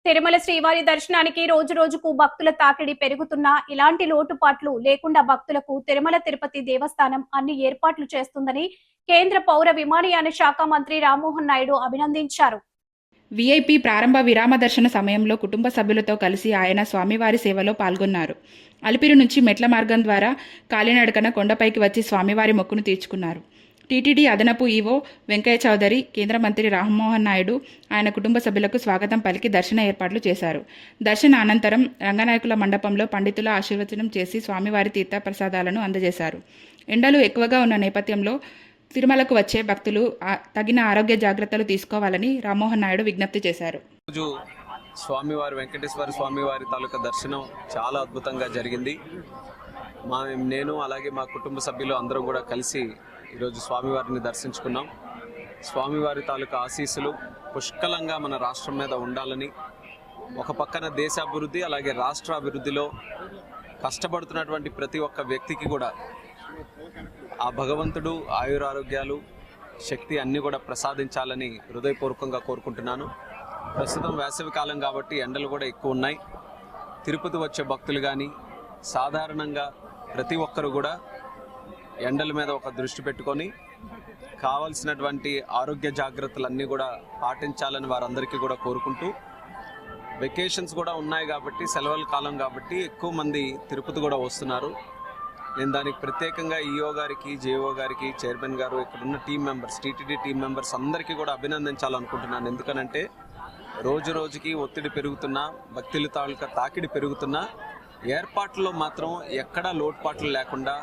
తిరుమల శ్రీవారి దర్శనానికి రోజు రోజుకు భక్తుల తాకిడి పెరుగుతున్నా ఇలాంటి లోటుపాట్లు లేకుండా భక్తులకు తిరుమల తిరుపతి దేవస్థానం అన్ని ఏర్పాట్లు చేస్తుందని కేంద్ర పౌర విమానయాన శాఖ మంత్రి రామ్మోహన్ నాయుడు అభినందించారు. వీఐపీ ప్రారంభ విరామ దర్శన సమయంలో కుటుంబ సభ్యులతో కలిసి ఆయన స్వామివారి సేవలో పాల్గొన్నారు. అలిపిరి నుంచి మెట్ల మార్గం ద్వారా కాలినడకన కొండపైకి వచ్చి స్వామివారి మొక్కును తీర్చుకున్నారు. టీటీడీ అదనపు ఈవో వెంకయ్య చౌదరి, కేంద్ర మంత్రి రామ్మోహన్ నాయుడు ఆయన కుటుంబ సభ్యులకు స్వాగతం పలికి దర్శన ఏర్పాట్లు చేశారు. దర్శన అనంతరం రంగనాయకుల మండపంలో పండితుల ఆశీర్వచనం చేసి స్వామివారి తీర్థ ప్రసాదాలను అందజేశారు. ఎండలు ఎక్కువగా ఉన్న నేపథ్యంలో తిరుమలకు వచ్చే భక్తులు తగిన ఆరోగ్య జాగ్రత్తలు తీసుకోవాలని రామ్మోహన్ నాయుడు విజ్ఞప్తి చేశారు. రోజు స్వామివారి వెంకటేశ్వర స్వామివారి తాలూకా దర్శనం చాలా అద్భుతంగా జరిగింది. నేను అలాగే మా కుటుంబ సభ్యులు అందరం కూడా కలిసి ఈరోజు స్వామివారిని దర్శించుకున్నాం. స్వామివారి తాలూకా ఆశీస్సులు పుష్కలంగా మన రాష్ట్రం మీద ఉండాలని, ఒక పక్కన దేశాభివృద్ధి అలాగే రాష్ట్ర అభివృద్ధిలో కష్టపడుతున్నటువంటి ప్రతి ఒక్క వ్యక్తికి కూడా ఆ భగవంతుడు ఆయురారోగ్యాలు శక్తి అన్నీ కూడా ప్రసాదించాలని హృదయపూర్వకంగా కోరుకుంటున్నాను. ప్రస్తుతం వేసవి కాలం కాబట్టి ఎండలు కూడా ఎక్కువ ఉన్నాయి. తిరుపతి వచ్చే భక్తులు కానీ సాధారణంగా ప్రతి ఒక్కరు కూడా ఎండల మీద ఒక దృష్టి పెట్టుకొని కావాల్సినటువంటి ఆరోగ్య జాగ్రత్తలన్నీ కూడా పాటించాలని వారందరికీ కూడా కోరుకుంటూ, వెకేషన్స్ కూడా ఉన్నాయి కాబట్టి సెలవుల కాలం కాబట్టి ఎక్కువ మంది తిరుపతి కూడా వస్తున్నారు. నేను దానికి ప్రత్యేకంగా ఈఓ గారికి, జేఓ గారికి, చైర్మన్ గారు, ఇక్కడున్న team members, TTD team members అందరికీ కూడా అభినందించాలనుకుంటున్నాను. ఎందుకనంటే రోజు రోజుకి ఒత్తిడి పెరుగుతున్నా, భక్తుల తాలూకా తాకిడి పెరుగుతున్నా ఏర్పాట్లలో మాత్రం ఎక్కడా లోటుపాట్లు లేకుండా,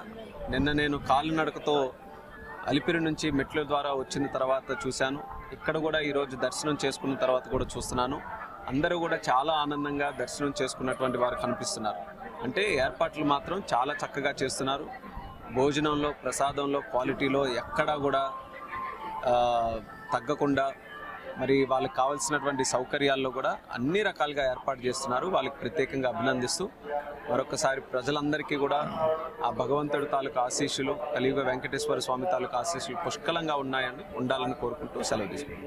నిన్న నేను కాలినడకతో అలిపిరి నుంచి మెట్ల ద్వారా వచ్చిన తర్వాత చూశాను. ఇక్కడ కూడా ఈరోజు దర్శనం చేసుకున్న తర్వాత కూడా చూస్తున్నాను. అందరూ కూడా చాలా ఆనందంగా దర్శనం చేసుకున్నటువంటి వారు కనిపిస్తున్నారు. అంటే ఏర్పాట్లు మాత్రం చాలా చక్కగా చేస్తున్నారు. భోజనంలో, ప్రసాదంలో, క్వాలిటీలో ఎక్కడా కూడా తగ్గకుండా, మరి వాళ్ళకి కావాల్సినటువంటి సౌకర్యాల్లో కూడా అన్ని రకాలుగా ఏర్పాటు చేస్తున్నారు. వాళ్ళకి ప్రత్యేకంగా అభినందిస్తూ మరొకసారి ప్రజలందరికీ కూడా ఆ భగవంతుడి తాలూకా ఆశీస్సులు, కలియుగ వెంకటేశ్వర స్వామి తాలూకా ఆశీస్సులు పుష్కలంగా ఉండాలని కోరుకుంటూ సెలవు తీసుకుంటాం.